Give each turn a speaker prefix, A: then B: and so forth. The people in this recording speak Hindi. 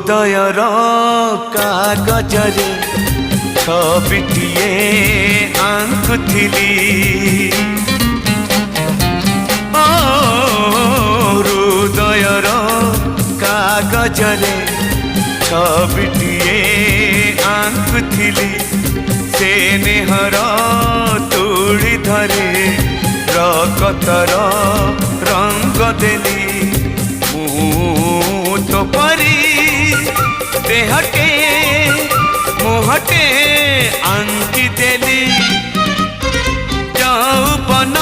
A: हृदयर कागजरे छबिटिए आंकुथिली हृदयर कागजरे छबिटिए आंकुथिली से नेहर तुली धरे रकतर रंग देली तो परी देहटे मुहटे आंकी देली यौवन